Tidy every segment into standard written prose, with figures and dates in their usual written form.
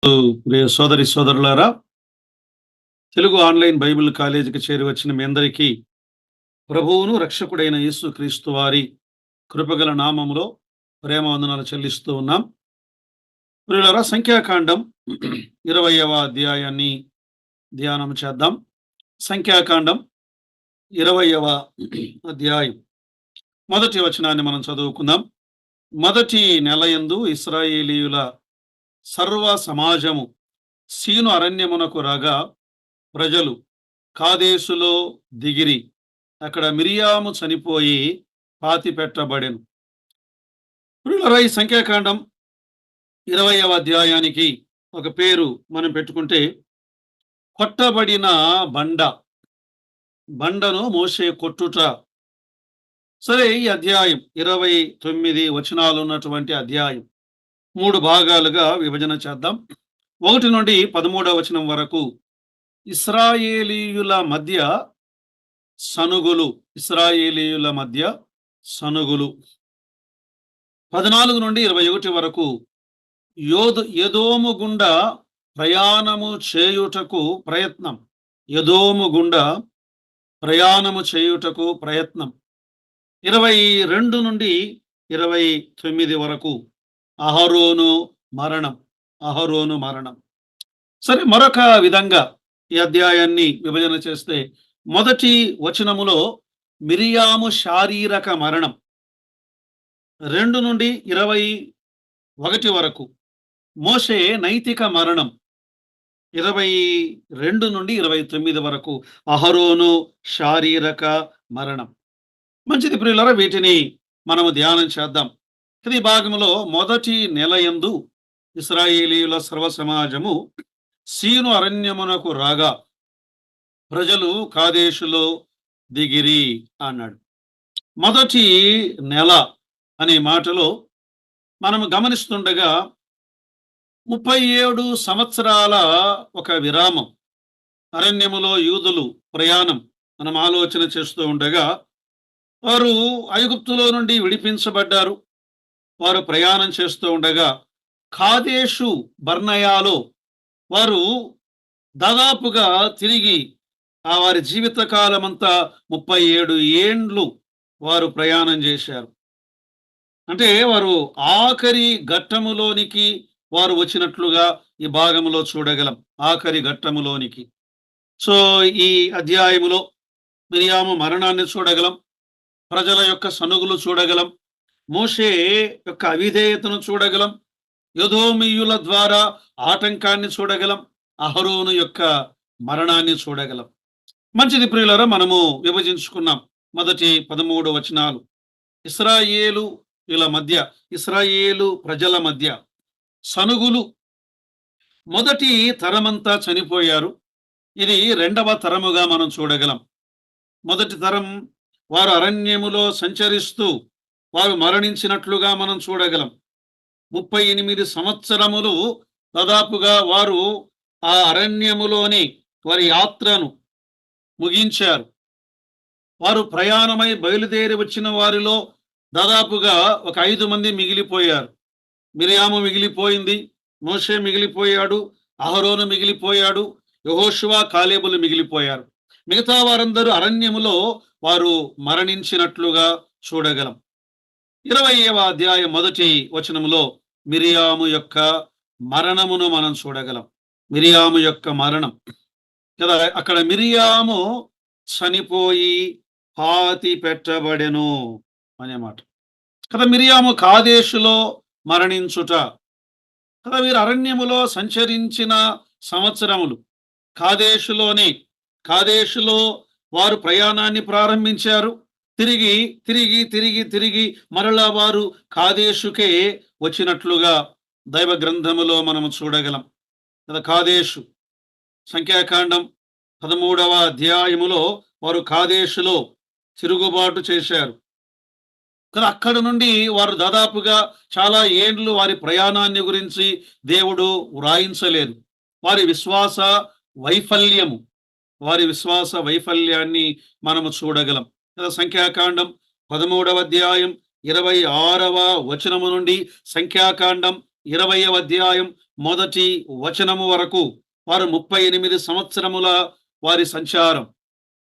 ప్రియ సోదరి సోదరులారా, Telugu online Bible కాలేజీకి చేరి వచ్చిన మీ అందరికీ ప్రభువును రక్షకుడైన యేసుక్రీస్తు వారి కృపగల నామములో ప్రేమ వందనాలు చెల్లిస్తూ ఉన్నాం. ప్రియులారా, సంఖ్యాకాండం 20వ అధ్యాయాన్ని ధ్యానం చేద్దాం. సంఖ్యాకాండం 20వ అధ్యాయం మొదటి వచనాన్ని మనం చదువుకుందాం. మొదటి నెలయందు ఇశ్రాయేలీయుల సర్వ సమాజము సీను అరణ్యమునకు రాగా ప్రజలు కాదేశులో దిగిరి. అక్కడ మిరియాము చనిపోయి పాతి పెట్టబడెను. ప్రియులారా, ఈ సంఖ్యాకాండం 20వ అధ్యాయానికి ఒక పేరు మనం పెట్టుకుంటే కొట్టబడిన బండ. బండను మోసే కొట్టుట. సరే, ఈ అధ్యాయం 29 వచనాలు ఉన్నటువంటి అధ్యాయం 3 భాగాలుగా విభజన చేద్దాం. 1 నుండి 13వ వచనం వరకు ఇశ్రాయేలీయుల మధ్య సనుగులు. ఇశ్రాయేలీయుల మధ్య సనుగులు. 14 నుండి 21 వరకు ఎదోము గుండా ప్రయాణము చేయుటకు ప్రయత్నం. ఎదోము గుండా ప్రయాణము చేయుటకు ప్రయత్నం. 22 నుండి 29 వరకు అహరోను మరణం. అహరోను మరణం. సరే, మరొక విధంగా ఈ అధ్యాయాన్ని విభజన చేస్తే మొదటి వచనములో మిరియాము శారీరక మరణం. 2 నుండి 21 వరకు మోషే నైతిక మరణం. 22 నుండి 29 వరకు అహరోను శారీరక మరణం. మంచిది ప్రియులారా, వీటిని మనము ధ్యానం చేద్దాం. ఈ భాగంలో మొదటి నెలయందు ఇశ్రాయేలీయుల సర్వ సమాజము సీను అరణ్యమునకు రాగా ప్రజలు కాదేశులో దిగిరి అన్నాడు. మొదటి నెల అనే మాటలో మనము గమనిస్తుండగా 37 సంవత్సరాల ఒక విరామం. అరణ్యములో యూదులు ప్రయాణం మనం ఆలోచన చేస్తూ ఉండగా వారు ఐగుప్తులో నుండి విడిపించబడ్డారు. వారు ప్రయాణం చేస్తూ ఉండగా కాదేశు బర్నయాలో వారు దాదాపుగా తిరిగి వారి జీవిత కాలమంతా 37 ఏండ్లు వారు ప్రయాణం చేశారు. అంటే వారు ఆఖరి ఘట్టములోనికి వారు వచ్చినట్లుగా ఈ భాగంలో చూడగలం. ఆఖరి ఘట్టములోనికి. సో ఈ అధ్యాయములో మిరియాము మరణాన్ని చూడగలం. ప్రజల యొక్క సనుగులు చూడగలం. మోషే యొక్క అవిధేయతను చూడగలం. ఎదోమీయుల ద్వారా ఆటంకాన్ని చూడగలం. అహరోను యొక్క మరణాన్ని చూడగలం. మంచిది ప్రియులారా, మనము విభజించుకున్నాం. మొదటి 13 వచనాలు ఇశ్రాయేలు ప్రజల మధ్య సనుగులు. మొదటి తరమంతా చనిపోయారు. ఇది 2వ తరముగా మనం చూడగలం. మొదటి తరం వారు అరణ్యములో సంచరిస్తూ వారు మరణించినట్లుగా మనం చూడగలం. 38 సంవత్సరములు దాదాపుగా వారు ఆ అరణ్యములోని వారి యాత్రను ముగించారు. వారు ప్రయాణమై బయలుదేరి వచ్చిన వారిలో దాదాపుగా ఒక 5 మంది మిగిలిపోయారు. మిరియాము మిగిలిపోయింది, మోషే మిగిలిపోయాడు, అహరోను మిగిలిపోయాడు, యెహోషువ కాలేబులు మిగిలిపోయారు. మిగతా వారందరూ అరణ్యములో వారు మరణించినట్లుగా చూడగలం. 20వ అధ్యాయం మొదటి వచనములో మిరియాము యొక్క మరణమును మనం చూడగలం. మిరియాము యొక్క మరణం కదా. అక్కడ మిరియాము చనిపోయి పాతి పెట్టబడెను అనే మాట కదా. మిరియాము కాదేశులో మరణించుట కదా. వీరు అరణ్యములో సంచరించిన సంవత్సరములు. కాదేశులో వారు ప్రయాణాన్ని ప్రారంభించారు. తిరిగి మరలా వారు కాదేశుకే వచ్చినట్లుగా దైవ గ్రంథములో మనము చూడగలం కదా. కాదేశు సంఖ్యాకాండం 13వ అధ్యాయములో వారు కాదేశులో తిరుగుబాటు చేశారు కదా. అక్కడ నుండి వారు దాదాపుగా చాలా ఏండ్లు వారి ప్రయాణాన్ని గురించి దేవుడు వ్రాయించలేదు. వారి విశ్వాస వైఫల్యాన్ని మనము చూడగలం కదా. సంఖ్యాకాండం 13వ అధ్యాయం 26వ వచనము నుండి సంఖ్యాకాండం 20వ అధ్యాయం మొదటి వచనము వరకు వారు 38 సంవత్సరముల వారి సంచారం.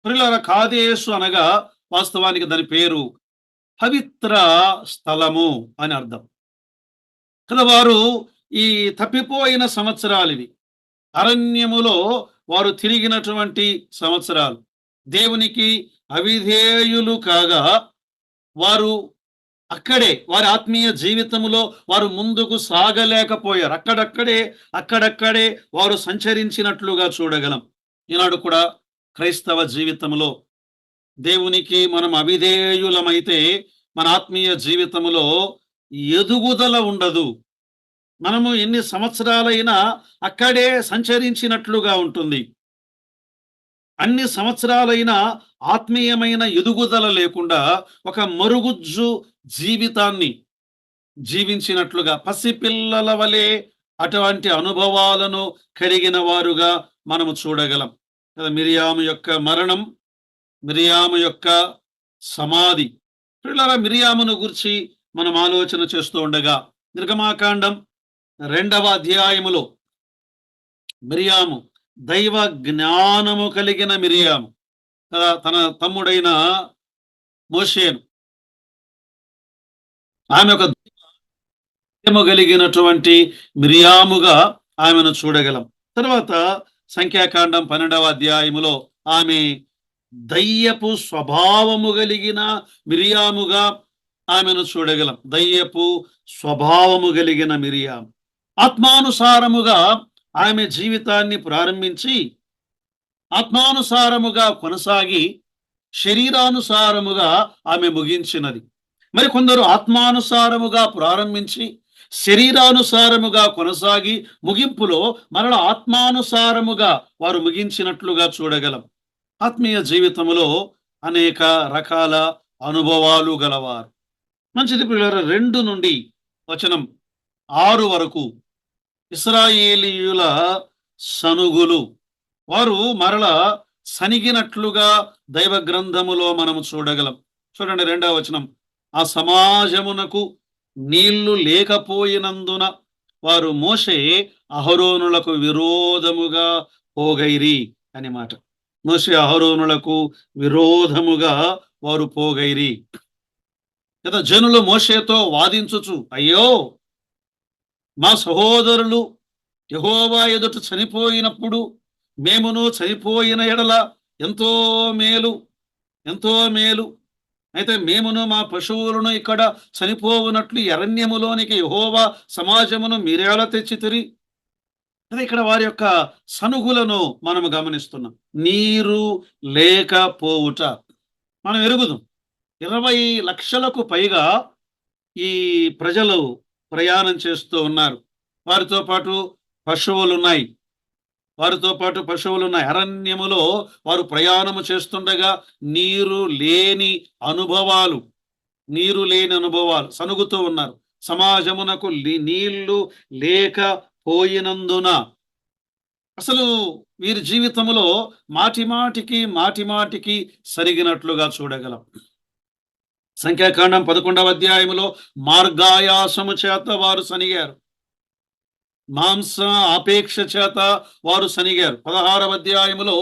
ప్రియులారా, కాదేశు అనగా వాస్తవానికి దాని పేరు పవిత్ర స్థలము అని అర్థం కదా. వారు ఈ తప్పిపోయిన సంవత్సరాలివి. అరణ్యములో వారు తిరిగినటువంటి సంవత్సరాలు. దేవునికి అవిధేయులు కాగా వారు అక్కడే వారి ఆత్మీయ జీవితంలో వారు ముందుకు సాగలేకపోయారు. అక్కడక్కడే వారు సంచరించినట్లుగా చూడగలం. ఈనాడు కూడా క్రైస్తవ జీవితంలో దేవునికి మనం అవిధేయులమైతే మన ఆత్మీయ జీవితంలో ఎదుగుదల ఉండదు. మనము ఎన్ని సంవత్సరాలైనా అక్కడే సంచరించినట్లుగా ఉంటుంది. అన్ని సంవత్సరాలైనా ఆత్మీయమైన ఎదుగుదల లేకుండా ఒక మరుగుజ్జు జీవితాన్ని జీవించినట్లుగా, పసిపిల్లల వలె అటువంటి అనుభవాలను కలిగిన వారుగా మనము చూడగలం కదా. మిరియాము యొక్క మరణం, మిరియాము యొక్క సమాధి. పిల్లల మిరియామును గురించి మనం ఆలోచన చేస్తూ ఉండగా నిర్గమాకాండం 2వ అధ్యాయములో మిరియాము దైవ జ్ఞానము కలిగిన మిరియాము కదా, తన తమ్ముడైన మోషేను ఆమె ఒక దైవము కలిగినటువంటి మిరియాముగా ఆమెను చూడగలం. తర్వాత సంఖ్యాకాండం 12వ అధ్యాయములో ఆమె దయ్యపు స్వభావము కలిగిన మిరియాముగా ఆమెను చూడగలం. దయ్యపు స్వభావము కలిగిన మిరియాము ఆత్మానుసారముగా ఆమె జీవితాన్ని ప్రారంభించి ఆత్మానుసారముగా కొనసాగి శరీరానుసారముగా ఆమె ముగించినది. మరి కొందరు ఆత్మానుసారముగా ప్రారంభించి శరీరానుసారముగా కొనసాగి ముగింపులో మరల ఆత్మానుసారముగా వారు ముగించినట్లుగా చూడగలం. ఆత్మీయ జీవితంలో అనేక రకాల అనుభవాలు గలవారు. మంచిది పిల్లల 2 నుండి వచనం 6 వరకు ఇశ్రాయేలీయుల సనుగులు. వారు మరల సనిగినట్లుగా దైవ గ్రంథములో మనము చూడగలం. చూడండి 2వ వచనం. ఆ సమాజమునకు నీళ్లు లేకపోయినందున వారు మోషే అహరోనులకు విరోధముగా పోగైరి అని మాట. మోషే అహరోనులకు విరోధముగా వారు పోగైరి కదా. జనులు మోషేతో వాదించుచు, అయ్యో, మా సహోదరులు యెహోవా ఎదుట చనిపోయినప్పుడు మేమును చనిపోయిన ఎడల ఎంతో మేలు, ఎంతో మేలు. అయితే మేమును మా పశువులను ఇక్కడ చనిపోవునట్లు అరణ్యములోనికి యెహోవా సమాజమును మీరేలా తెచ్చితిరి. అదే ఇక్కడ వారి యొక్క సనుగులను మనము గమనిస్తున్నాం. నీరు లేకపోవుట మనం ఎరుగుదాం. 20 లక్షలకు పైగా ఈ ప్రజలు ప్రయాణం చేస్తూ ఉన్నారు. వారితో పాటు పశువులున్నాయి. అరణ్యములో వారు ప్రయాణము చేస్తుండగా నీరు లేని అనుభవాలు సనుగుతూ ఉన్నారు. సమాజమునకు నీళ్లు లేకపోయినందున అసలు వీరి జీవితంలో మాటిమాటికి సరిగినట్లుగా చూడగలం. సంఖ్యాకాండం 11వ అధ్యాయములో మార్గాయాసము చేత వారు సనిగారు. మాంస ఆపేక్ష చేత వారు సనిగారు. 16వ అధ్యాయములో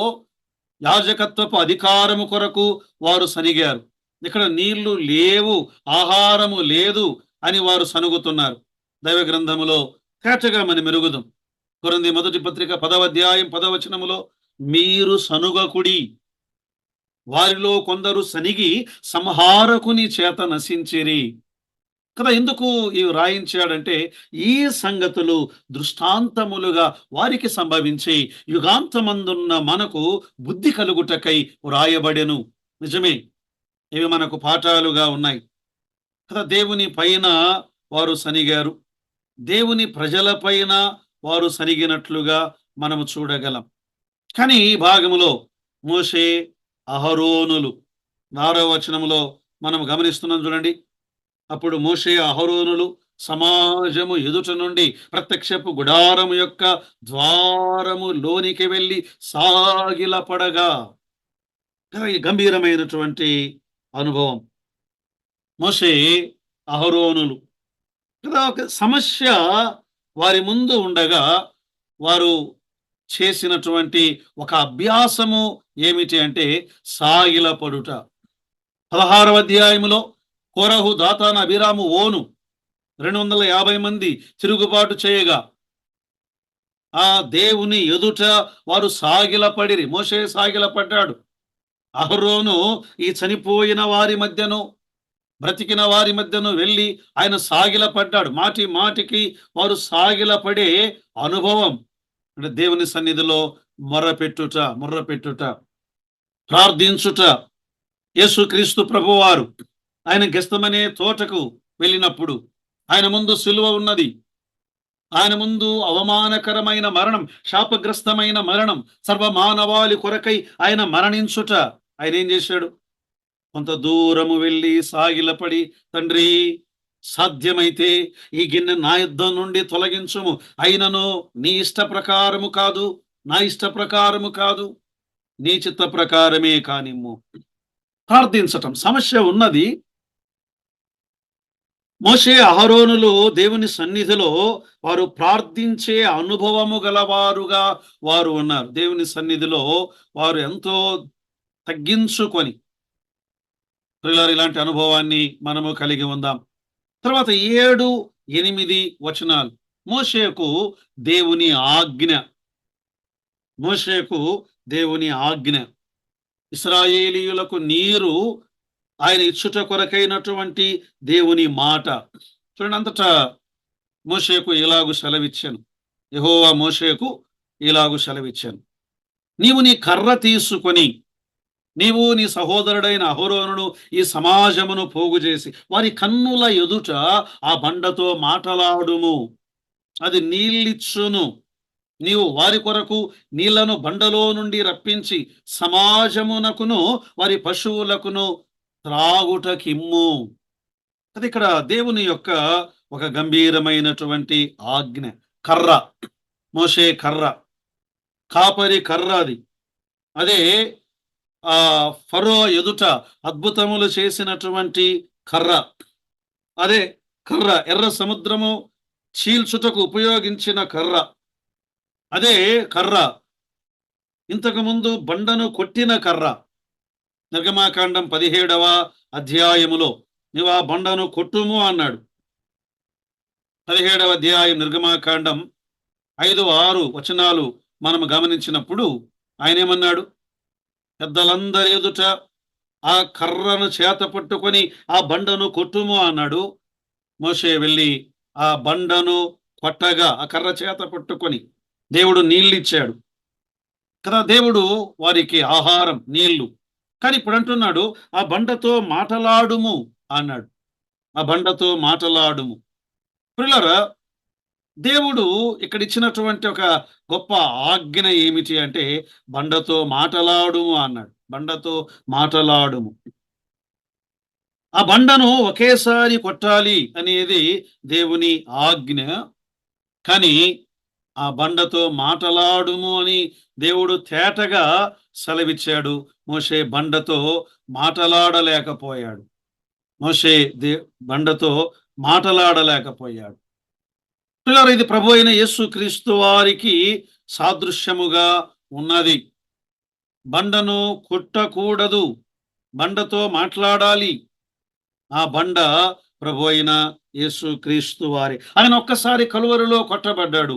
యాజకత్వపు అధికారము కొరకు వారు సనిగారు. ఇక్కడ నీళ్లు లేవు, ఆహారము లేదు అని వారు సనుగుతున్నారు. దైవ గ్రంథములో తేటగా మనం మెరుగుదాం. కొరింథీ మొదటి పత్రిక 10వ అధ్యాయం 10వ వచనములో మీరు సనుగకుడి, వారిలో కొందరు సనిగి సంహారకుని చేత నశించిరి కదా. ఎందుకు ఇవి రాయించాడంటే ఈ సంగతులు దృష్టాంతములుగా వారికి సంభవించి యుగాంతమందున్న మనకు బుద్ధి కలుగుటకై వ్రాయబడెను. నిజమే, ఇవి మనకు పాఠాలుగా ఉన్నాయి కదా. దేవుని పైన వారు సనిగారు, దేవుని ప్రజల పైన వారు సనిగినట్లుగా మనము చూడగలం. కానీ ఈ భాగములో మోషే అహరోనులు 4వ వచనములో మనం గమనిస్తున్నాం. చూడండి, అప్పుడు మోషే అహరోనులు సమాజము ఎదుట నుండి ప్రత్యక్షపు గుడారము యొక్క ద్వారము లోనికి వెళ్ళి సాగిలపడగా గంభీరమైనటువంటి అనుభవం. మోషే అహరోనులు కదా. ఒక సమస్య వారి ముందు ఉండగా వారు చేసినటువంటి ఒక అభ్యాసము ఏమిటి అంటే సాగిలపడుట. 16వ అధ్యాయములో కోరహు, దాతాను, అబీరాము, ఓను 250 మంది తిరుగుబాటు చేయగా ఆ దేవుని ఎదుట వారు సాగిలపడిరి. మోషే సాగిలపడ్డాడు. అహరోను ఈ చనిపోయిన వారి మధ్యను బ్రతికిన వారి మధ్యను వెళ్ళి ఆయన సాగిలపడ్డాడు. మాటి మాటికి వారు సాగిలపడే అనుభవం అంటే దేవుని సన్నిధిలో మొర్రపెట్టుట, ప్రార్థించుట. యేసుక్రీస్తు ప్రభువారు ఆయన గెస్తమనే తోటకు వెళ్ళినప్పుడు ఆయన ముందు సిలువ ఉన్నది. ఆయన ముందు అవమానకరమైన మరణం, శాపగ్రస్తమైన మరణం, సర్వమానవాళి కొరకై ఆయన మరణించుట. ఆయన ఏం చేశాడు? కొంత దూరము వెళ్ళి సాగిలపడి, తండ్రి సాధ్యమైతే ఈ గిన్నె నా యుద్ధం నుండి తొలగించుము, అయినను నీ ఇష్ట ప్రకారము కాదు, నా ఇష్ట ప్రకారము కాదు, నీ చిత్త ప్రకారమే కానిమ్ము. ప్రార్థించటం. సమస్య ఉన్నది. మోషే, అహరోనులు దేవుని సన్నిధిలో వారు ప్రార్థించే అనుభవము గలవారుగా వారు ఉన్నారు. దేవుని సన్నిధిలో వారు ఎంతో తగ్గించుకొని ఇలాంటి అనుభవాన్ని మనము కలిగి ఉందాం. తర్వాత 7, 8 వచనాలు. మోషేకు దేవుని ఆజ్ఞ. మోషేకు దేవుని ఆజ్ఞ. ఇశ్రాయేలీయులకు నీరు ఆయన ఇచ్చుట కొరకైనటువంటి దేవుని మాట. చూడండి, అంతటా మోషేకు ఇలాగు సెలవిచ్చాను. యెహోవా మోషేకు ఇలాగు సెలవిచ్చాను, నీవు నీ కర్ర తీసుకొని నీవు నీ సహోదరుడైన అహరోనును ఈ సమాజమును పోగు చేసి వారి కన్నుల ఎదుట ఆ బండతో మాటలాడుము, అది నీళ్ళిచ్చును. నీవు వారి కొరకు నీళ్లను బండలో నుండి రప్పించి సమాజమునకును వారి పశువులకును త్రాగుటకిమ్ము. అది ఇక్కడ దేవుని యొక్క ఒక గంభీరమైనటువంటి ఆజ్ఞ. కర్ర, మోషే కర్ర, కాపరి కర్ర. అదే ఆ ఫరో ఎదుట అద్భుతములు చేసినటువంటి కర్ర. అదే కర్ర ఎర్ర సముద్రము చీల్చుటకు ఉపయోగించిన కర్ర. అదే కర్ర ఇంతకు ముందు బండను కొట్టిన కర్ర. నిర్గమాకాండం 17వ అధ్యాయములో నీవు ఆ బండను కొట్టుము అన్నాడు. 17వ అధ్యాయం నిర్గమాకాండం 5, 6 వచనాలు మనం గమనించినప్పుడు ఆయన ఏమన్నాడు? పెద్దలందరి ఎదుట ఆ కర్రను చేత పట్టుకొని ఆ బండను కొట్టుము అన్నాడు. మోషే వెళ్ళి ఆ బండను కొట్టగా ఆ కర్ర చేత పట్టుకొని దేవుడు నీళ్ళిచ్చాడు కదా. దేవుడు వారికి ఆహారం, నీళ్లు. కానీ ఇప్పుడు అంటున్నాడు, ఆ బండతో మాటలాడుము అన్నాడు. ఆ బండతో మాటలాడుము. ప్రియులారా, దేవుడు ఇక్కడ ఇచ్చినటువంటి ఒక గొప్ప ఆజ్ఞ ఏమిటి అంటే బండతో మాటలాడుము అన్నాడు. బండతో మాటలాడుము. ఆ బండను ఒకేసారి కొట్టాలి అనేది దేవుని ఆజ్ఞ. కానీ ఆ బండతో మాటలాడుము అని దేవుడు తేటగా సెలవిచ్చాడు. మోషే బండతో మాటలాడలేకపోయాడు. మోషే బండతో మాటలాడలేకపోయాడు. ఇది ప్రభు అయిన యేసుక్రీస్తు వారికి సాదృశ్యముగా ఉన్నది. బండను కొట్టకూడదు, బండతో మాట్లాడాలి. ఆ బండ ప్రభు అయిన యేసుక్రీస్తు వారి. ఆయన ఒక్కసారి కలువరిలో కొట్టబడ్డాడు.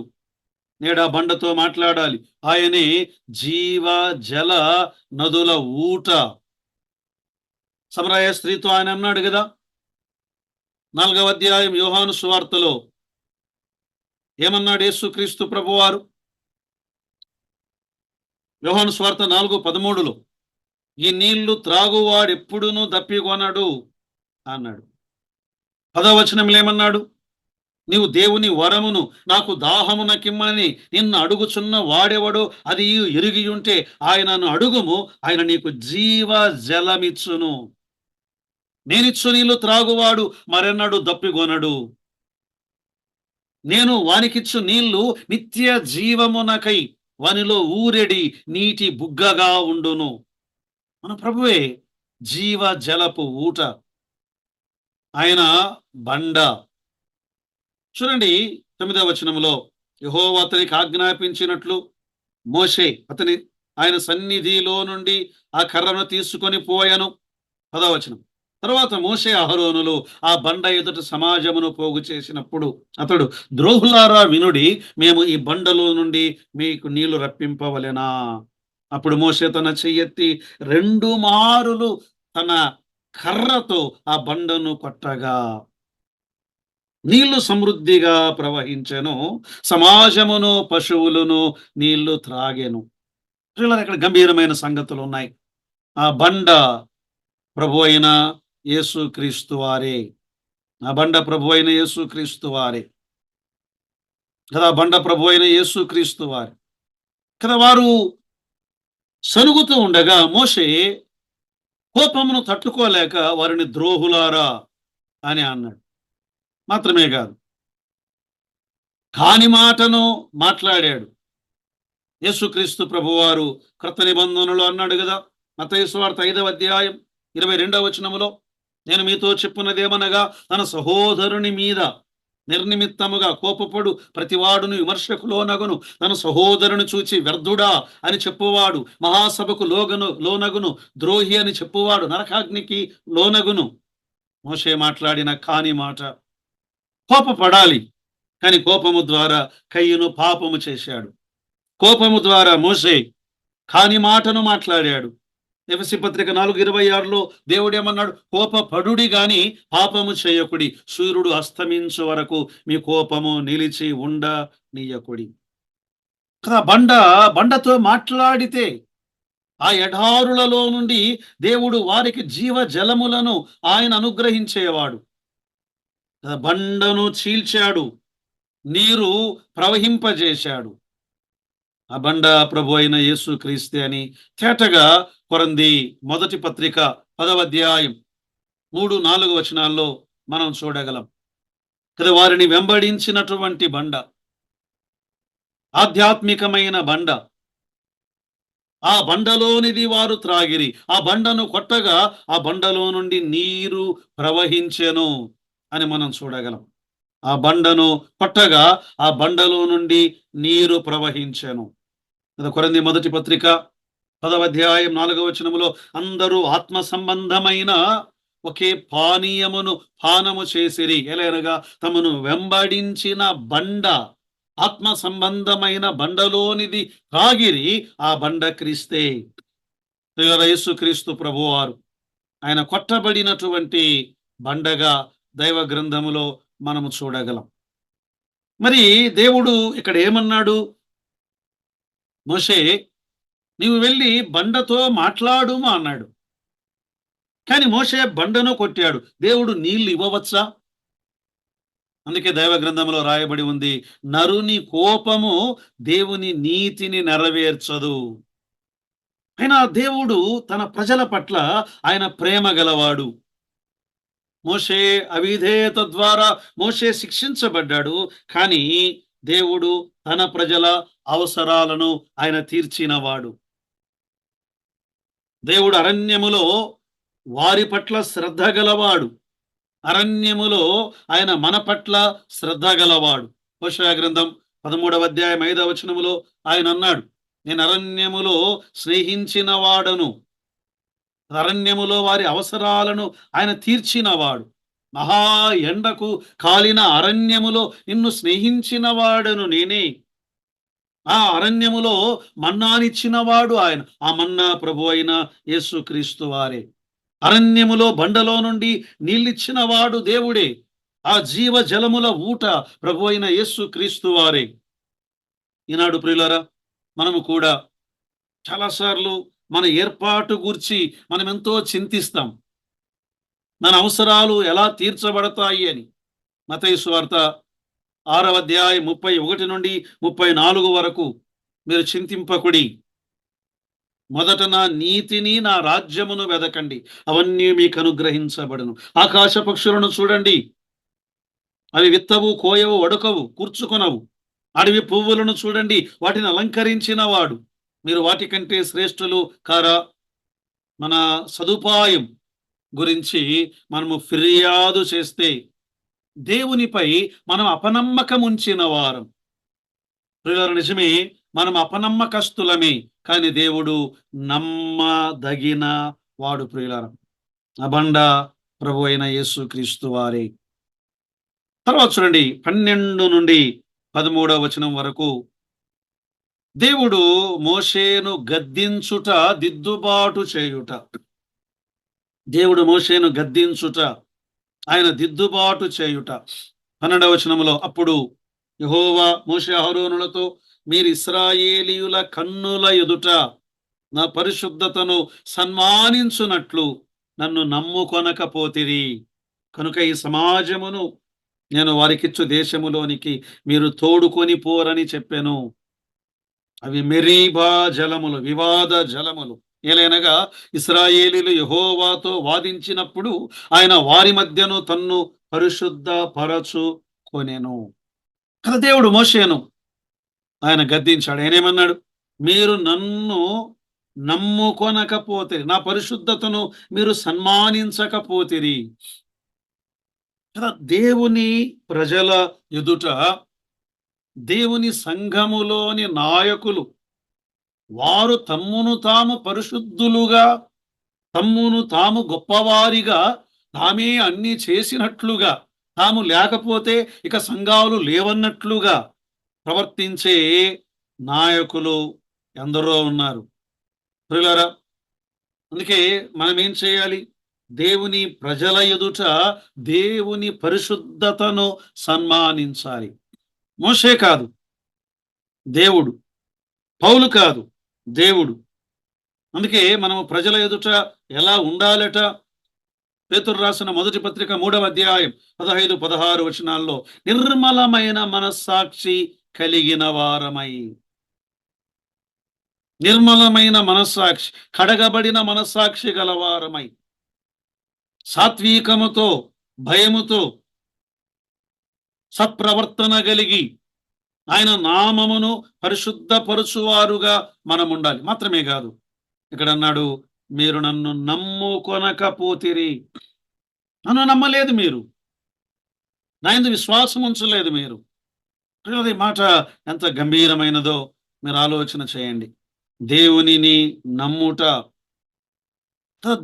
నేడు ఆ బండతో మాట్లాడాలి. ఆయనే జీవ జల నదుల ఊట. సమరయ స్త్రీతో ఆయన అన్నాడు కదా, 4వ అధ్యాయం యోహాను సువార్తలో ఏమన్నాడు యేసుక్రీస్తు ప్రభువారు? యోహాను సువార్త 4:13లో ఈ నీళ్లు త్రాగువాడెప్పుడునూ దప్పికొనడు అన్నాడు. 10వ వచనంలో ఏమన్నాడు? నీవు దేవుని వరమును నాకు దాహమునకిమ్మని నిన్ను అడుగుచున్న వాడెవడో అది ఎరిగి ఉంటే ఆయనను అడుగుము, ఆయన నీకు జీవ జలమిచ్చును. నేనిచ్చు నీళ్లు త్రాగువాడు మరెన్నడు దప్పికొనడు. నేను వానికిచ్చు నీళ్లు నిత్య జీవమునకై వానిలో ఊరెడి నీటి బుగ్గగా ఉండును. మన ప్రభువే జీవ జలపు ఊట. ఆయన బండ. చూడండి, 9వ వచనంలో యెహోవా అతనికి ఆజ్ఞాపించినట్లు మోషే ఆయన సన్నిధిలో నుండి ఆ కర్రను తీసుకొని పోయెను. 10వ వచనం. తర్వాత మోషే అహరోనులు ఆ బండ ఎదుట సమాజమును పోగు చేసినప్పుడు అతడు, ద్రోహులారా వినుడి, మేము ఈ బండలో నుండి మీకు నీళ్లు రప్పింపవలెనా? అప్పుడు మోషే తన చెయ్యెత్తి 2 మారులు తన కర్రతో ఆ బండను కొట్టగా నీళ్లు సమృద్ధిగా ప్రవహించెను, సమాజమును పశువులను నీళ్లు త్రాగెను. ప్రియులారా, ఇక్కడ గంభీరమైన సంగతులు ఉన్నాయి. ఆ బండ ప్రభు అయిన యేసుక్రీస్తు వారే. ఆ బండ ప్రభు అయిన యేసుక్రీస్తు వారే కదా. బండ ప్రభు అయిన యేసుక్రీస్తు వారే కదా. వారు సనుగుతూ ఉండగా మోషే కోపమును తట్టుకోలేక వారిని ద్రోహులారా అని అన్నాడు. మాత్రమే కాదు, కాని మాటను మాట్లాడాడు. యేసుక్రీస్తు ప్రభువారు క్రొత్త నిబంధనలో అన్నాడు కదా, మత్తయి సువార్త 5వ అధ్యాయం 22వ వచనములో, నేను మీతో చెప్పున్నదేమనగా, తన సహోదరుని మీద నిర్నిమిత్తముగా కోపపడు ప్రతివాడును విమర్శకు లోనగును, తన సహోదరుని చూచి వ్యర్థుడా అని చెప్పువాడు మహాసభకు లోనగును, ద్రోహి అని చెప్పువాడు నరకాగ్నికి లోనగును. మోషే మాట్లాడిన కాని మాట. కోపపడాలి, కానీ కోపము ద్వారా కయ్యను పాపము చేశాడు. కోపము ద్వారా మోషే కాని మాటను మాట్లాడాడు. ఎఫెసీ పత్రిక 4:26లో దేవుడు ఏమన్నాడు? కోపపడుడి గాని పాపము చేయకుడి, సూర్యుడు అస్తమించు వరకు మీ కోపము నిలిచి ఉండనీయకుడి. కదా, బండతో మాట్లాడితే ఆ ఎడారులలో నుండి దేవుడు వారికి జీవ జలములను ఆయన అనుగ్రహించేవాడు. బండను చీల్చాడు, నీరు ప్రవహింపజేశాడు. ఆ బండ ప్రభు అయిన యేసుక్రీస్తే అని తేటగా కొరంథీ మొదటి పత్రిక 10వ అధ్యాయం 3-4 వచనాల్లో మనం చూడగలం కదా. వారిని వెంబడించినటువంటి బండ, ఆధ్యాత్మికమైన బండ, ఆ బండలోనిది వారు త్రాగిరి. ఆ బండను కొట్టగా ఆ బండలో నుండి నీరు ప్రవహించెను అని మనం చూడగలం. ఆ బండను కొట్టగా ఆ బండలో నుండి నీరు ప్రవహించెను. కొరింథీ మొదటి పత్రిక 10వ అధ్యాయం 4వ వచనములో, అందరూ ఆత్మ సంబంధమైన ఒకే పానీయమును పానము చేసిరి, ఎలయనగా తమను వెంబడించిన బండ, ఆత్మ సంబంధమైన బండలోనిది తాగిరి, ఆ బండ క్రీస్తే. యేసుక్రీస్తు ప్రభువారు ఆయన కొట్టబడినటువంటి బండగా దైవ గ్రంథములో మనము చూడగలం. మరి దేవుడు ఇక్కడ ఏమన్నాడు? మోషే, నీవు వెళ్ళి బండతో మాట్లాడుము అన్నాడు. కానీ మోషే బండను కొట్టాడు. దేవుడు నీళ్లు ఇవ్వవచ్చా? అందుకే దైవ గ్రంథంలో రాయబడి ఉంది, నరుని కోపము దేవుని నీతిని నెరవేర్చదు. అయినా దేవుడు తన ప్రజల పట్ల ఆయన ప్రేమ గలవాడు. మోషే అవిధేయత ద్వారా మోషే శిక్షించబడ్డాడు. కానీ దేవుడు తన ప్రజల అవసరాలను ఆయన తీర్చినవాడు. దేవుడు అరణ్యములో వారి పట్ల శ్రద్ధ గలవాడు. అరణ్యములో ఆయన మన పట్ల శ్రద్ధ గలవాడు. హోషేయ గ్రంథం 13వ అధ్యాయం 5వ వచనములో ఆయన అన్నాడు, నేను అరణ్యములో స్నేహించిన వాడను. అరణ్యములో వారి అవసరాలను ఆయన తీర్చినవాడు. మహా ఎండకు కాలిన అరణ్యములో నిన్ను స్నేహించిన వాడను నేనే. ఆ అరణ్యములో మన్నానిచ్చినవాడు ఆయన. ఆ మన్నా ప్రభు అయిన యేసుక్రీస్తు వారే. అరణ్యములో బండలో నుండి నీళ్ళిచ్చిన వాడు దేవుడే. ఆ జీవ జలముల ఊట ప్రభు అయిన యేసుక్రీస్తు వారే. ఈనాడు ప్రియులారా, మనము కూడా చాలాసార్లు మన ఏర్పాటు గురించి మనం ఎంతో చింతిస్తాం. మన అవసరాలు ఎలా తీర్చబడతాయి అని. మత్తయి సువార్త 6వ అధ్యాయం 31 నుండి 34 వరకు, మీరు చింతింపకుడి, మొదట నా నీతిని నా రాజ్యమును వెదకండి, అవన్నీ మీకు అనుగ్రహించబడును. ఆకాశ పక్షులను చూడండి, అవి విత్తవు, కోయవు, వడకవు, కూర్చుకొనవు. అడవి పువ్వులను చూడండి, వాటిని అలంకరించిన వాడు. మీరు వాటికంటే శ్రేష్ఠులు కారా? మన సదుపాయం గురించి మనము ఫిర్యాదు చేస్తే దేవునిపై మనం అపనమ్మకం ఉంచిన వారం. ప్రియులారా, నిజమే, మనం అపనమ్మకస్తులమే, కానీ దేవుడు నమ్మదగిన వాడు. ప్రియులారా, అబండ ప్రభు అయిన యేసుక్రీస్తు వారే. తర్వాత చూడండి, 12 నుండి 13వ వచనం వరకు దేవుడు మోషేను గద్దించుట, దిద్దుబాటు చేయుట. దేవుడు మోషేను గద్దించుట, ఆయన దిద్దుబాటు చేయుట. 12వ వచనములో, అప్పుడు యెహోవా మోషే అహరోనులతో, మీరు ఇశ్రాయేలీయుల కన్నుల ఎదుట నా పరిశుద్ధతను సన్మానించునట్లు నన్ను నమ్ముకొనకపోతిరి. కనుక ఈ సమాజమును నేను వారికిచ్చు దేశములోనికి మీరు తోడుకొని పోరని చెప్పెను. అవి మెరీబా జలములు, వివాద జలములు. ఏలైనగా ఇశ్రాయేలీయులు యెహోవాతో వాదించినప్పుడు ఆయన వారి మధ్యను తన్ను పరిశుద్ధ పరచుకొనెను. కదా, దేవుడు మోషేను ఆయన గద్దించాడు. ఆయనేమన్నాడు? మీరు నన్ను నమ్ముకొనకపోతే, నా పరిశుద్ధతను మీరు సన్మానించకపోతిరి. కదా, దేవుని ప్రజల ఎదుట, దేవుని సంఘములోని నాయకులు వారు తమ్మును తాము పరిశుద్ధులుగా, తమ్మును తాము గొప్పవారిగా, తామే అన్ని చేసినట్లుగా, తాము లేకపోతే ఇక సంఘాలు లేవన్నట్లుగా ప్రవర్తించే నాయకులు ఎందరో ఉన్నారు. ప్రియులారా, అందుకే మనం ఏం చేయాలి? దేవుని ప్రజల ఎదుట దేవుని పరిశుద్ధతను సన్మానించాలి. మోషే కాదు, దేవుడు. పౌలు కాదు, దేవుడు. అందుకే మనము ప్రజల ఎదుట ఎలా ఉండాలట? పేతురు రాసిన మొదటి పత్రిక 3వ అధ్యాయం 15, 16 వచనాల్లో, నిర్మలమైన మనస్సాక్షి కలిగిన వారమై, నిర్మలమైన మనస్సాక్షి, కడగబడిన మనస్సాక్షి గలవారమై, సాత్వికముతో, భయముతో, సత్ప్రవర్తన కలిగి ఆయన నామమును పరిశుద్ధపరచువారుగా మనం ఉండాలి. మాత్రమే కాదు, ఇక్కడ అన్నాడు, మీరు నన్ను నమ్ముకొనకపోతిరి. నన్ను నమ్మలేదు మీరు, నా యందు విశ్వాసం ఉంచలేదు మీరు. ఈ మాట ఎంత గంభీరమైనదో మీరు ఆలోచన చేయండి. దేవునిని నమ్ముట,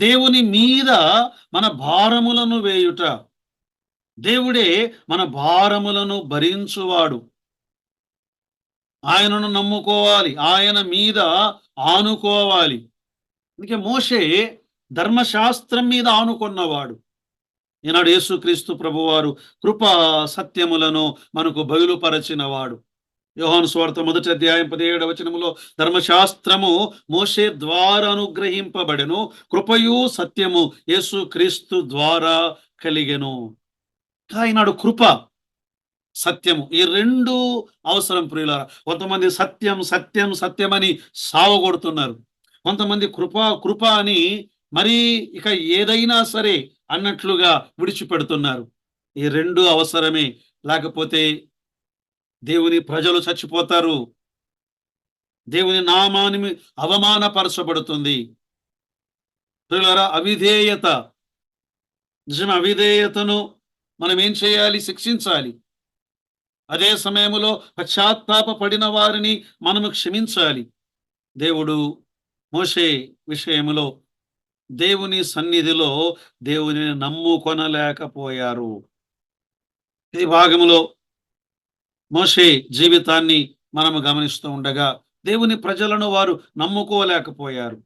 దేవుని మీద మన భారములను వేయుట. దేవుడే మన భారములను భరించువాడు. ఆయనను నమ్ముకోవాలి, ఆయన మీద ఆనుకోవాలి. అందుకే మోషే ధర్మశాస్త్రం మీద ఆనుకున్నవాడు. ఈనాడు యేసుక్రీస్తు ప్రభువారు కృపా సత్యములను మనకు బయలుపరచినవాడు. యోహాను సువార్త 1వ అధ్యాయం 17వ వచనములో, ధర్మశాస్త్రము మోషే ద్వారా అనుగ్రహింపబడెను, కృపయు సత్యము యేసుక్రీస్తు ద్వారా కలిగెను. ఈనాడు కృప, సత్యము, ఈ రెండు అవసరం ప్రియులారా. కొంతమంది సత్యం సత్యం సత్యం అని సావగొడుతున్నారు. కొంతమంది కృప కృప అని మరి ఇక ఏదైనా సరే అన్నట్లుగా విడిచిపెడుతున్నారు. ఈ రెండు అవసరమే, లేకపోతే దేవుని ప్రజలు చచ్చిపోతారు. దేవుని నామాన్ని అవమానపరచబడుతుంది. ప్రియులారా, అవిధేయత, నిజం, అవిధేయతను మనం ఏం చేయాలి? శిక్షించాలి. అదే సమయంలో పశ్చాత్తాప పడిన వారిని మనము క్షమించాలి. దేవుడు మోషే విషయములో దేవుని సన్నిధిలో దేవునిని నమ్ముకొనలేకపోయారు. ఈ భాగములో మోషే జీవితాన్ని మనము గమనిస్తూ ఉండగా దేవుని ప్రజలను వారు నమ్ముకోలేకపోయారు.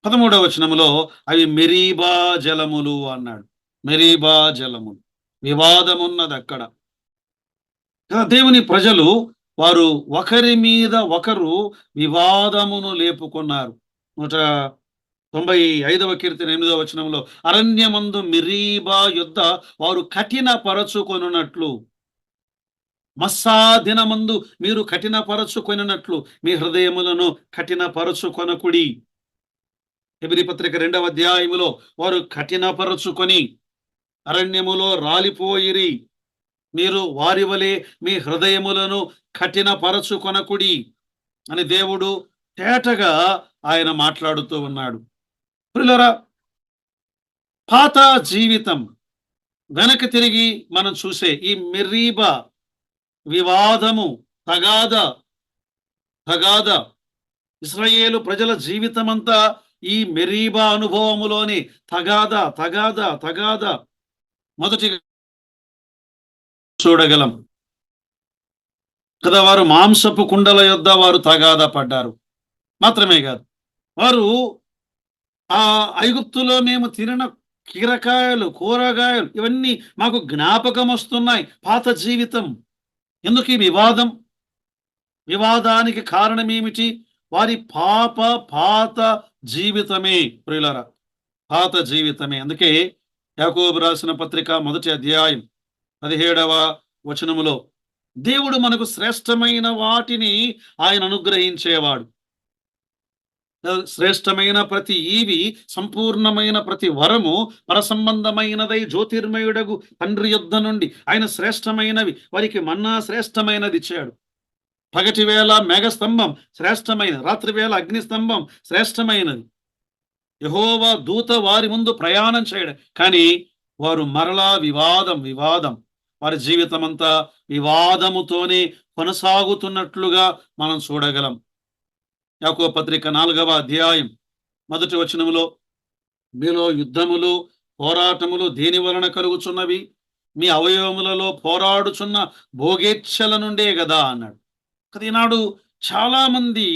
13వ వచనములో, అవి మెరీబా జలములు అన్నాడు. మెరీబా జలములు, వివాదమున్నది అక్కడ. దేవుని ప్రజలు వారు ఒకరి మీద ఒకరు వివాదమును లేపుకున్నారు. 195వ కీర్తన 8వ వచనంలో, అరణ్యమందు మెరీబా యుద్ధ వారు కఠిన పరచుకొనున్నట్లు, మస్సా దినమందు మీరు కఠిన పరచుకొనున్నట్లు మీ హృదయములను కఠిన పరచుకొనకుడి. హెబ్రీ పత్రిక 2వ అధ్యాయములో, వారు కఠిన పరచుకొని అరణ్యములో రాలిపోయిరి, మీరు వారి వలె మీ హృదయములను కఠినపరచుకొనకుడి అని దేవుడు తేటగా ఆయన మాట్లాడుతూ ఉన్నాడు. ప్రియులారా, పాత జీవితం, వెనక్కి తిరిగి మనం చూసే ఈ మెరీబా వివాదము, తగాద తగాద ఇశ్రాయేలు ప్రజల జీవితమంతా ఈ మెరీబా అనుభవములోని తగాద మొదటిగా చూడగలం కదా. వారు మాంసపు కుండల యొద్ద వారు తగాద పడ్డారు. మాత్రమే కాదు, వారు ఆ ఐగుప్తులో మేము తినిన కీరకాయలు, కూరగాయలు ఇవన్నీ మాకు జ్ఞాపకం వస్తున్నాయి. పాత జీవితం. ఎందుకు ఈ వివాదం? వివాదానికి కారణం ఏమిటి? వారి పాత జీవితమే ప్రియులారా, పాత జీవితమే. అందుకే యాకోబు రాసిన పత్రిక 1వ అధ్యాయం 17వ వచనములో దేవుడు మనకు శ్రేష్టమైన వాటిని ఆయన అనుగ్రహించేవాడు. శ్రేష్టమైన ప్రతి ఈవి, సంపూర్ణమైన ప్రతి వరము పరసంబంధమైనదై జ్యోతిర్మయుడగు తండ్రి యొద్ద నుండి ఆయన శ్రేష్టమైనవి. వారికి మన్నా శ్రేష్టమైనది ఇచ్చాడు. పగటి వేళ మేఘస్తంభం శ్రేష్టమైనది, రాత్రి వేళ అగ్నిస్తంభం శ్రేష్టమైనది. యెహోవా దూత వారి ముందు ప్రయాణం చేయడం. కానీ వారు మరలా వివాదం. వారి జీవితం అంతా వివాదముతోనే కొనసాగుతున్నట్లుగా మనం చూడగలం. యాకోబు పత్రిక 4వ అధ్యాయం 1వ వచనములో మీలో యుద్ధములు, పోరాటములు దేని వలన కలుగుచున్నవి? మీ అవయవములలో పోరాడుచున్న భోగేచ్ఛల నుండే గదా అన్నాడు. ఈనాడు చాలా మంది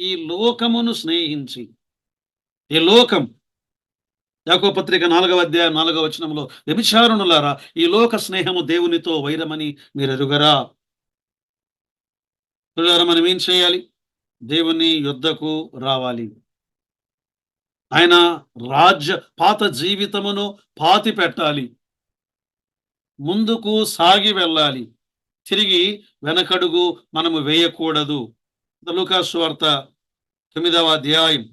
ఈ లోకమును స్నేహించి, ఈ లోకం యాకోబు పత్రిక 4వ అధ్యాయం 4వ వచనంలో వ్యభిచారుణులారా, ఈ లోక స్నేహము దేవునితో వైరమని మీరు ఎరుగరా? మనం ఏం చేయాలి? దేవుని యుద్ధకు రావాలి. ఆయన పాత జీవితమును పాతి పెట్టాలి. ముందుకు సాగి వెళ్ళాలి. తిరిగి వెనకడుగు మనము వేయకూడదు. లూకా సువార్త 9వ అధ్యాయం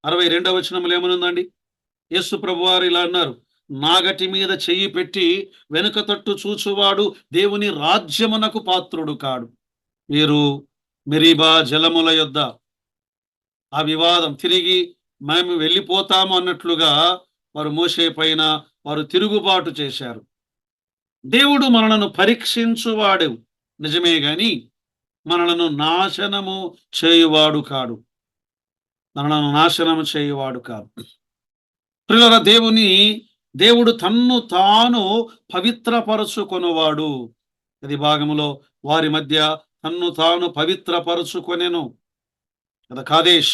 62వ వచనములో ఏమనుందండి? యేసు ప్రభువారు ఇలా అన్నారు, నాగటి మీద చెయ్యి పెట్టి వెనుక తట్టు చూచువాడు దేవుని రాజ్యమునకు పాత్రుడు కాడు. వీరు మెరీబా జలముల యొద్ద ఆ వివాదం, తిరిగి మేము వెళ్ళిపోతాము అన్నట్లుగా వారు మోషే పైన వారు తిరుగుబాటు చేశారు. దేవుడు మనలను పరీక్షించువాడు నిజమే గాని మనలను నాశనము చేయువాడు కాడు. ప్రియులారా, దేవుడు తన్ను తాను పవిత్రపరచుకొనువాడు. అది భాగములో వారి మధ్య తన్ను తాను పవిత్రపరచుకొనెను కదా. కాదేశ్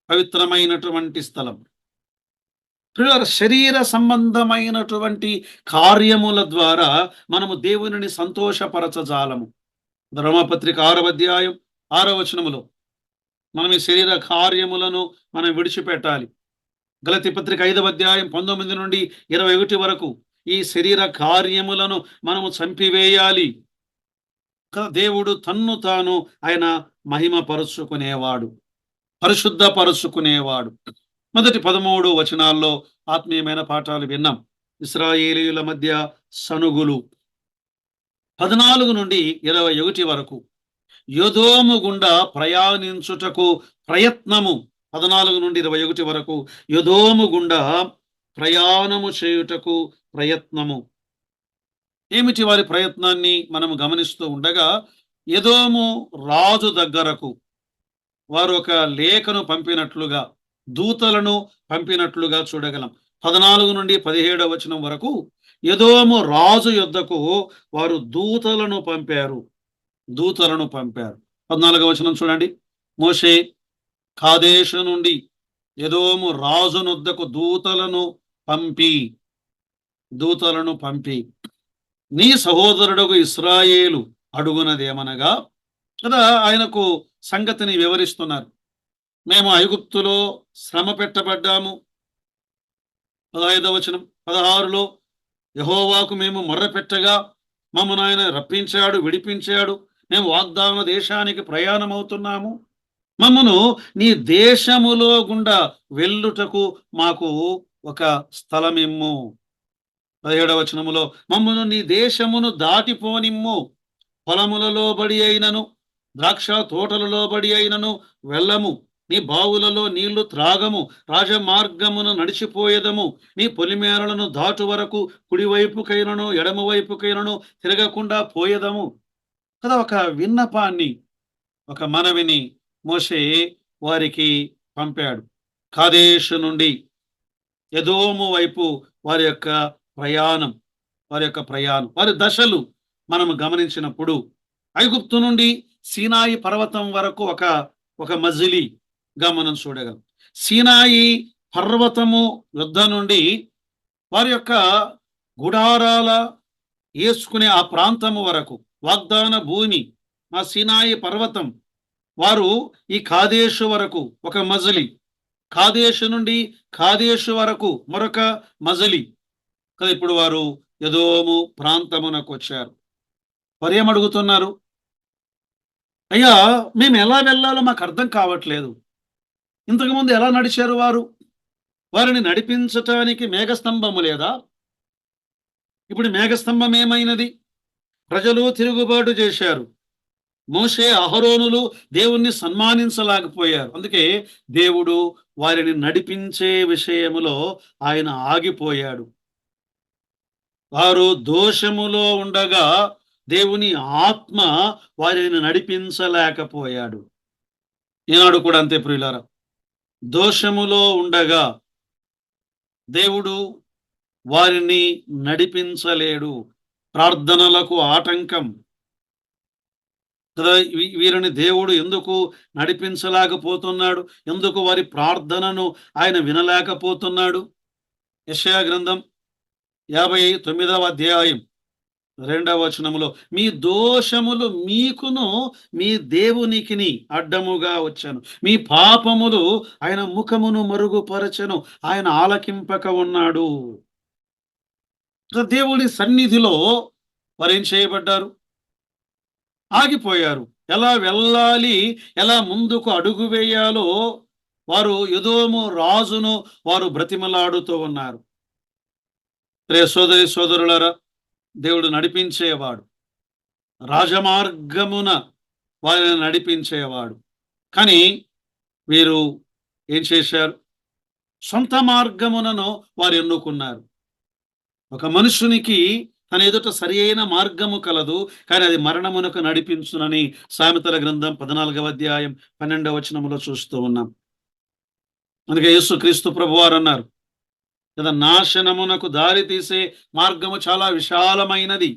పవిత్రమైనటువంటి స్థలం. ప్రియులారా, శరీర సంబంధమైనటువంటి కార్యముల ద్వారా మనము దేవునిని సంతోషపరచజాలము. రోమాపత్రిక 6వ అధ్యాయం 6వ వచనములో మనం ఈ శరీర కార్యములను మనం విడిచిపెట్టాలి. గలతీ పత్రిక 5వ అధ్యాయం 19 నుండి 21 వరకు ఈ శరీర కార్యములను మనము చంపివేయాలి. దేవుడు తన్ను తాను ఆయన మహిమపరుచుకునేవాడు, పరిశుద్ధపరుచుకునేవాడు. మొదటి 13 వచనాల్లో ఆత్మీయమైన పాఠాలు విన్నాం. ఇశ్రాయేలీయుల మధ్య సనుగులు. 14 నుండి 21 వరకు యోదోము గుండా ప్రయాణించుటకు ప్రయత్నము. 14 నుండి 21 వరకు యోదోము గుండా ప్రయాణము చేయుటకు ప్రయత్నము. ఏమిటి వారి ప్రయత్నాన్ని మనము గమనిస్తూ ఉండగా, ఎదోము రాజు దగ్గరకు వారు ఒక లేఖను పంపినట్లుగా, దూతలను పంపినట్లుగా చూడగలం. 14 నుండి 17వ వచనం వరకు ఎదోము రాజు యొద్దకు వారు దూతలను పంపారు. 14వ వచనం చూడండి. మోషే కాదేశు నుండి ఎదోము రాజు నొద్దకు దూతలను పంపి నీ సహోదరుడకు ఇశ్రాయేలు అడుగునదేమనగా కదా, ఆయనకు సంగతిని వివరిస్తున్నారు. మేము ఐగుప్తులో శ్రమ పెట్టబడ్డాము. 15వ వచనం. 16లో యెహోవాకు మేము మొర్రపెట్టగా మమ్మల్ని ఆయన రప్పించాడు, విడిపించాడు. మేము వాగ్దాన దేశానికి ప్రయాణం అవుతున్నాము. మమ్మను నీ దేశములో గుండా వెళ్ళుటకు మాకు ఒక స్థలమిమ్ము. 17వ వచనములో మమ్మను నీ దేశమును దాటిపోనిమ్ము. పొలములలో బడి అయినను ద్రాక్ష తోటలలో బడి అయినను వెళ్ళము. నీ బావులలో నీళ్లు త్రాగము, రాజమార్గమును నడిచిపోయేదము, నీ పొలిమేరలను దాటు వరకు కుడివైపుకైనను ఎడమ వైపుకైనను తిరగకుండా పోయేదము. కదా, ఒక విన్నపాన్ని, ఒక మనవిని మోషే వారికి పంపాడు. కాదేశు నుండి ఎదోము వైపు వారి యొక్క ప్రయాణం, వారి దశలు మనము గమనించినప్పుడు ఐగుప్తు నుండి సీనాయి పర్వతం వరకు ఒక మజిలీగా మనం చూడగలం. సీనాయి పర్వతము యుద్ధ నుండి వారి యొక్క గుడారాల వేసుకునే ఆ ప్రాంతము వరకు వాగ్దాన భూమి, ఆ సీనాయి పర్వతం, వారు ఈ కాదేశు వరకు ఒక మజిలీ, కాదేశు నుండి కాదేశు వరకు మరొక మజిలీ కదా. ఇప్పుడు వారు ఎదోము ప్రాంతమునకు వచ్చారు. వారు ఏమడుగుతున్నారు? అయ్యా, మేము ఎలా వెళ్ళాలో మాకు అర్థం కావట్లేదు. ఇంతకుముందు ఎలా నడిచారు వారు? వారిని నడిపించటానికి మేఘస్తంభము లేదా? ఇప్పుడు మేఘస్తంభం ఏమైనది? ప్రజలు తిరుగుబాటు చేశారు. మోషే అహరోనులు దేవుణ్ణి సన్మానించలేకపోయారు. అందుకే దేవుడు వారిని నడిపించే విషయములో ఆయన ఆగిపోయాడు. వారు దోషములో ఉండగా దేవుని ఆత్మ వారిని నడిపించలేకపోయాడు. ఈనాడు కూడా అంతే ప్రియులారా. దోషములో ఉండగా దేవుడు వారిని నడిపించలేడు. ప్రార్థనలకు ఆటంకం కదా. వీరిని దేవుడు ఎందుకు నడిపించలేకపోతున్నాడు? ఎందుకు వారి ప్రార్థనను ఆయన వినలేకపోతున్నాడు? యెషయా గ్రంథం 59వ అధ్యాయం 2వ వచనములో, మీ దోషములు మీకును మీ దేవునికిని అడ్డముగా వచ్చాను, మీ పాపములు ఆయన ముఖమును మరుగుపరచెను, ఆయన ఆలకింపక ఉన్నాడు. దేవుని సన్నిధిలో వారేం చేయబడ్డారు? ఆగిపోయారు. ఎలా వెళ్ళాలి, ఎలా ముందుకు అడుగు వేయాలో వారు ఎదోము రాజును వారు బ్రతిమలాడుతూ ఉన్నారు. ప్రియ సోదరి సోదరులారా, దేవుడు నడిపించేవాడు, రాజమార్గమున వారిని నడిపించేవాడు. కానీ వీరు ఏం చేశారు? సొంత మార్గమునను వారు ఎన్నుకున్నారు. ఒక మనుషునికి తన ఎదుట సరి అయిన మార్గము కలదు, కానీ అది మరణమునకు నడిపించునని సామెతల గ్రంథం 14వ అధ్యాయం 12వ వచనములో చూస్తూ ఉన్నాం. అందుకే యేసుక్రీస్తు ప్రభువారు అన్నారు కదా, నాశనమునకు దారి తీసే మార్గము చాలా విశాలమైనది,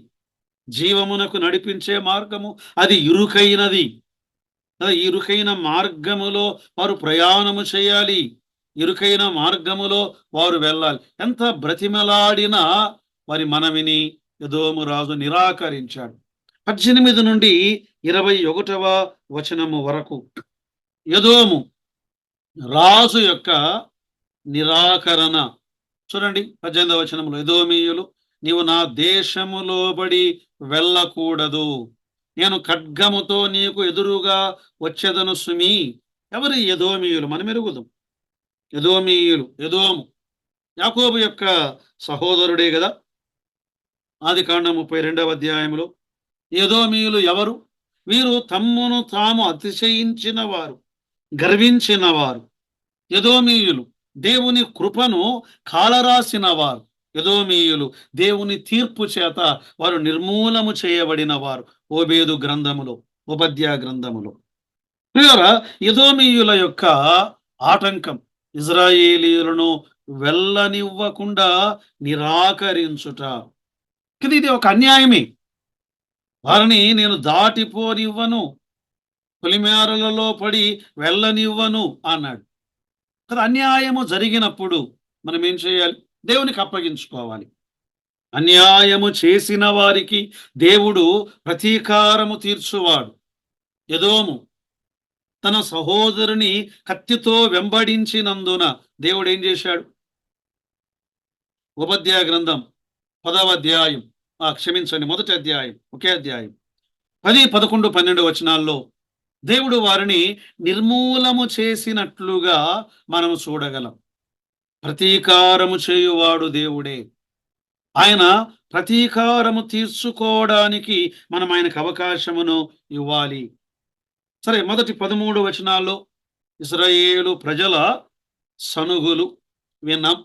జీవమునకు నడిపించే మార్గము అది ఇరుకైనది. ఇరుకైన మార్గములో వారు ప్రయాణము చేయాలి, ఇరుకైన మార్గములో వారు వెళ్ళాలి. ఎంత బ్రతిమలాడినా వారి మనవిని ఎదోము రాజు నిరాకరించాడు. 18 నుండి 21వ వచనము వరకు ఎదోము రాజు యొక్క నిరాకరణ చూడండి. 18వ వచనంలో, ఎదోమీయులు, నీవు నా దేశములోబడి వెళ్ళకూడదు, నేను ఖడ్గముతో నీకు ఎదురుగా వచ్చేదను సుమి. ఎవరు ఎదోమీయులు? మనం ఎరుగుదాం. ఎదోమీయులు, ఎదోము యాకోబు యొక్క సహోదరుడే కదా. ఆదికాండం 32వ అధ్యాయంలో ఎదోమీయులు ఎవరు? వీరు తమ్మును తాము అతిశయించిన వారు, గర్వించిన వారు. ఎదోమీయులు దేవుని కృపను కాలరాసిన వారు. ఎదోమీయులు దేవుని తీర్పు చేత వారు నిర్మూలము చేయబడిన వారు. ఓబేదు గ్రంథములో, ఉపద్యా గ్రంథములో. ప్రియులారా, ఎదోమీయుల యొక్క ఆటంకం ఇజ్రాయేలీయులను వెళ్ళనివ్వకుండా నిరాకరించుట. ఇది ఒక అన్యాయమే. వారిని నేను దాటిపోనివ్వను, పొలిమేరలలో పడి వెళ్ళనివ్వను అన్నాడు కదా. అన్యాయము జరిగినప్పుడు మనం ఏం చేయాలి? దేవునికి అప్పగించుకోవాలి. అన్యాయము చేసిన వారికి దేవుడు ప్రతీకారము తీర్చువాడు. ఎదోము తన సహోదరుని కత్తితో వెంబడించినందున దేవుడు ఏం చేశాడు? ఉపద్యా గ్రంథం 10వ అధ్యాయం, క్షమించండి, మొదటి అధ్యాయం, ఒకే అధ్యాయం 10, 11, 12 వచనాల్లో దేవుడు వారిని నిర్మూలము చేసినట్లుగా మనము చూడగలం. ప్రతీకారము చేయువాడు దేవుడే. ఆయన ప్రతీకారము తీర్చుకోవడానికి మనం ఆయనకు అవకాశమును ఇవ్వాలి. సరే, మొదటి 13 వచనాల్లో ఇశ్రాయేలు ప్రజల సనుగులు విన్నాం.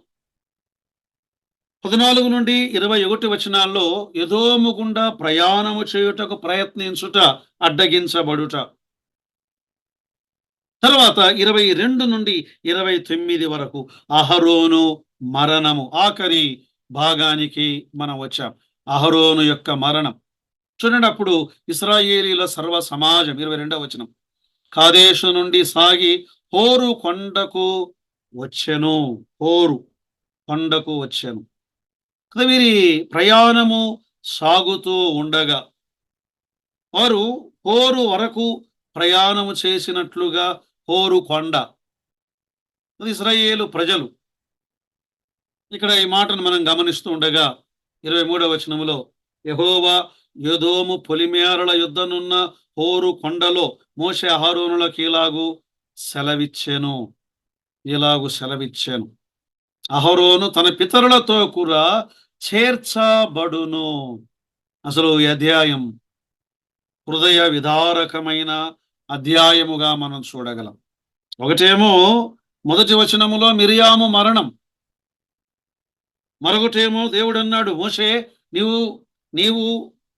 14 నుండి 21 వచనాల్లో ఎదోము గుండా ప్రయాణము చేయుటకు ప్రయత్నించుట, అడ్డగించబడుట. తర్వాత 22 నుండి 29 వరకు అహరోను మరణము. ఆఖరి భాగానికి మనం వచ్చాం. అహరోను యొక్క మరణం. చూడండి, అప్పుడు ఇశ్రాయేలీల సర్వ సమాజం 22వ వచనం కాదేశు నుండి సాగి హోరు కొండకు వచ్చెను. హోరు కొండకు వచ్చెను. వీరి ప్రయాణము సాగుతూ ఉండగా వారు హోరు వరకు ప్రయాణము చేసినట్లుగా, హోరు కొండ ఇశ్రాయేలు ప్రజలు. ఇక్కడ ఈ మాటను మనం గమనిస్తూ ఉండగా 23వ వచనములో యెహోవా ఎదోము పొలిమేరల యుద్ధనున్న హోరు కొండలో మోషే అహరోనులకు ఇలాగు సెలవిచ్చెను. అహరోను తన పితరులతో కూడా చేర్చబడును. అసలు ఈ అధ్యాయం హృదయ విదారకమైన అధ్యాయముగా మనం చూడగలం. ఒకటేమో మొదటి వచనములో మిరియాము మరణం, మరొకటేమో దేవుడు అన్నాడు, మోషే నీవు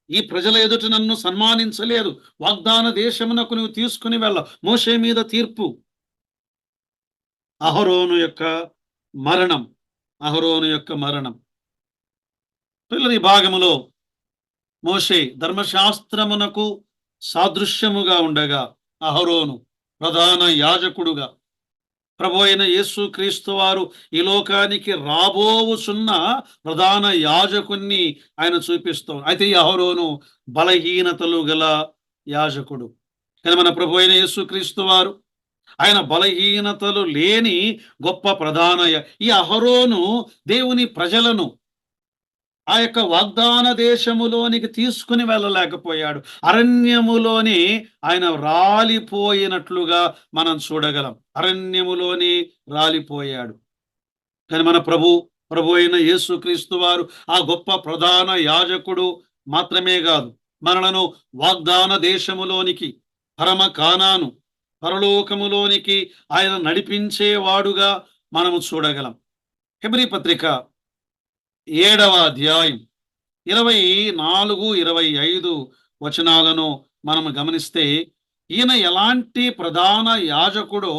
ఈ ప్రజల ఎదుట నన్ను సన్మానించలేదు, వాగ్దాన దేశమునకు నువ్వు తీసుకుని వెళ్ళ. మోషే మీద తీర్పు. అహరోను యొక్క మరణం. పిల్లల ఈ భాగములో మోషే ధర్మశాస్త్రమునకు సాదృశ్యముగా ఉండగా అహరోను ప్రధాన యాజకుడుగా ప్రభు అయిన యేసు క్రీస్తు వారు ఈ లోకానికి రాబోవుచున్న ప్రధాన యాజకుణ్ణి ఆయన చూపిస్తూ, అయితే ఈ అహరోను బలహీనతలు గల యాజకుడు. కానీ మన ప్రభు అయిన యేసు క్రీస్తు వారు ఆయన బలహీనతలు లేని గొప్ప ప్రధాన ఈ అహరోను దేవుని ప్రజలను ఆ యొక్క వాగ్దాన దేశములోనికి తీసుకుని వెళ్ళలేకపోయాడు. అరణ్యములోని ఆయన రాలిపోయినట్లుగా మనం చూడగలం. అరణ్యములోని రాలిపోయాడు. కానీ మన ప్రభు అయిన యేసుక్రీస్తు వారు ఆ గొప్ప ప్రధాన యాజకుడు మాత్రమే కాదు, మనలను వాగ్దాన దేశములోనికి, పరమ కానాను, పరలోకములోనికి ఆయన నడిపించేవాడుగా మనము చూడగలం. హెబ్రీ పత్రిక 7వ అధ్యాయం 24, 25 వచనాలను మనం గమనిస్తే, ఈయన ఎలాంటి ప్రధాన యాజకుడో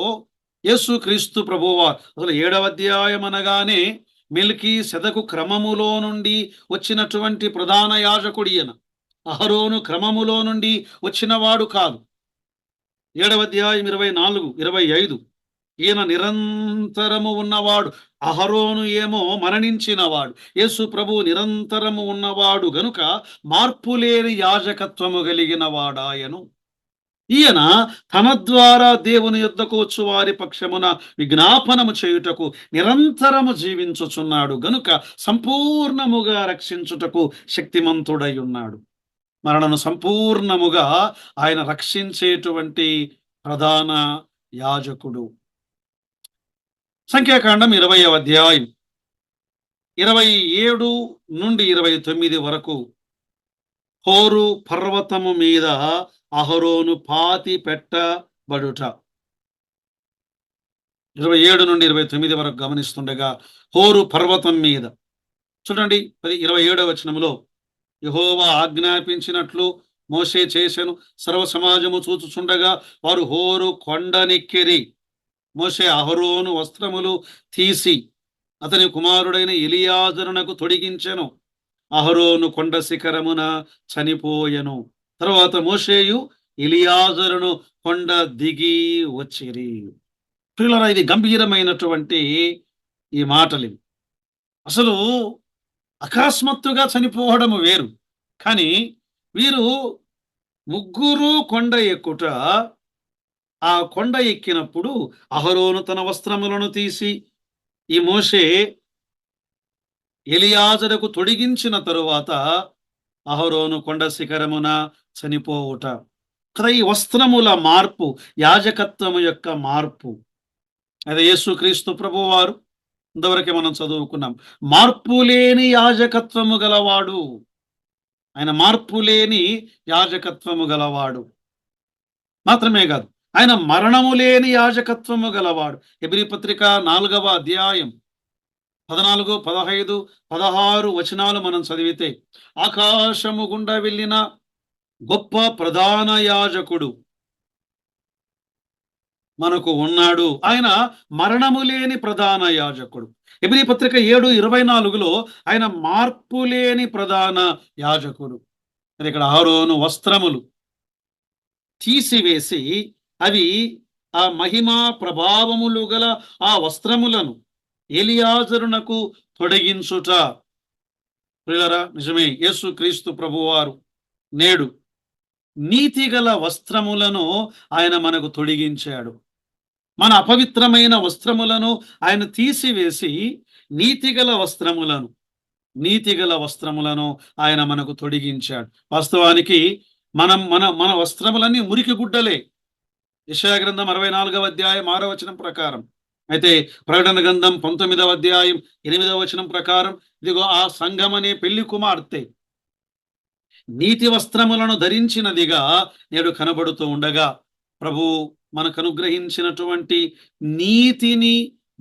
యేసుక్రీస్తు ప్రభువారు. అసలు 7వ అధ్యాయం అనగానే మెల్కీసెదెకు క్రమములో నుండి వచ్చినటువంటి ప్రధాన యాజకుడు ఈయన. అహరోను క్రమములో నుండి వచ్చినవాడు కాదు. 7వ అధ్యాయం 24, 25 ఈయన నిరంతరము ఉన్నవాడు. అహరోను ఏమో మరణించినవాడు. యేసు ప్రభు నిరంతరము ఉన్నవాడు గనుక మార్పులేని యాజకత్వము కలిగిన వాడాయను. ఈయన తన ద్వారా దేవుని యొద్దకు వచ్చు వారి పక్షమున విజ్ఞాపనము చేయుటకు నిరంతరము జీవించుచున్నాడు గనుక సంపూర్ణముగా రక్షించుటకు శక్తిమంతుడై ఉన్నాడు. మనలను సంపూర్ణముగా ఆయన రక్షించేటువంటి ప్రధాన యాజకుడు. సంఖ్యాకాండం 20వ అధ్యాయం 27 నుండి 29 వరకు హోరు పర్వతము మీద అహరోను పాతి పెట్టబడుట. 27 నుండి 29 వరకు గమనిస్తుండగా హోరు పర్వతం మీద చూడండి, 27వ వచనములో యెహోవా ఆజ్ఞాపించినట్లు మోషే చేసెను. సర్వ సమాజము చూచుచుండగా వారు హోరు కొండనెక్కిరి. మోషే అహరోను వస్త్రములు తీసి అతని కుమారుడైన ఎలియాజరునకు తొడిగించెను. అహరోను కొండ శిఖరమున చనిపోయెను. తర్వాత మోషేయు ఎలియాజరును కొండ దిగి వచ్చిరి. ప్రియులారా, ఇది గంభీరమైనటువంటి ఈ మాటలు. అసలు అకస్మాత్తుగా చనిపోవడం వేరు, కానీ వీరు ముగ్గురు కొండ ఎక్కుట. ఆ కొండ ఎక్కినప్పుడు అహరోను తన వస్త్రములను తీసి ఈ మోషే ఎలియాజరుకు తొడిగించిన తరువాత అహరోను కొండ శిఖరమున చనిపోవుట. కదా, ఈ వస్త్రముల మార్పు యాజకత్వము యొక్క మార్పు. అదే యేసుక్రీస్తు ప్రభువారు ఇంతవరకే మనం చదువుకున్నాం. మార్పులేని యాజకత్వము గలవాడు. ఆయన మార్పులేని యాజకత్వము గలవాడు మాత్రమే కాదు, ఆయన మరణము లేని యాజకత్వము గలవాడు. హెబ్రీ పత్రిక 4వ అధ్యాయం 14, 15, 16 వచనాలు మనం చదివితే, ఆకాశము గుండా వెళ్ళిన గొప్ప ప్రధాన యాజకుడు మనకు ఉన్నాడు. ఆయన మరణము లేని ప్రధాన యాజకుడు. హెబ్రీ పత్రిక 7:24లో ఆయన మార్పు లేని ప్రధాన యాజకుడు. మరి ఇక్కడ అహరోను వస్త్రములు తీసివేసి అవి ఆ మహిమా ప్రభావములు గల ఆ వస్త్రములను ఎలియాజరునకు తొడిగించుట. ప్రియులారా, నిజమే, యేసు క్రీస్తు ప్రభువారు నేడు నీతిగల వస్త్రములను ఆయన మనకు తొడిగించాడు. మన అపవిత్రమైన వస్త్రములను ఆయన తీసివేసి నీతిగల వస్త్రములను ఆయన మనకు తొడిగించాడు. వాస్తవానికి మన వస్త్రములన్నీ మురికి గుడ్డలే. యెషయా గ్రంథం 64వ అధ్యాయం 6వ వచనం ప్రకారం. అయితే ప్రకటన గ్రంథం 19వ అధ్యాయం 8వ వచనం ప్రకారం, ఇదిగో ఆ సంఘమనే పెళ్లి కుమార్తె నీతి వస్త్రములను ధరించినదిగా నేడు కనబడుతూ ఉండగా, ప్రభు మనకు అనుగ్రహించినటువంటి నీతిని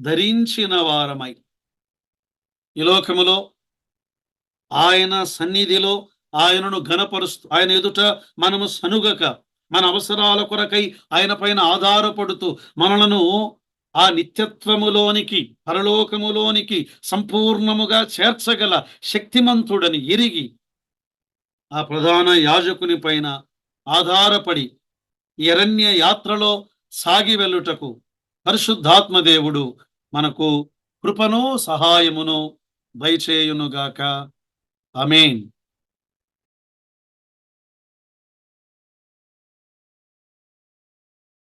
ధరించిన వారమై ఈ లోకములో ఆయన సన్నిధిలో ఆయనను ఘనపరుస్తూ, ఆయన ఎదుట మనము సనుగక, మన అవసరాల కొరకై ఆయన పైన ఆధారపడుతూ మనలను ఆ నిత్యత్వములోనికి, పరలోకములోనికి సంపూర్ణముగా చేర్చగల శక్తిమంతుడని ఎరిగి ఆ ప్రధాన యాజకుని పైన ఆధారపడి ఈ అరణ్య యాత్రలో సాగి వెళ్ళుటకు పరిశుద్ధాత్మ దేవుడు మనకు కృపను సహాయమును దయచేయునుగాక. ఆమేన్.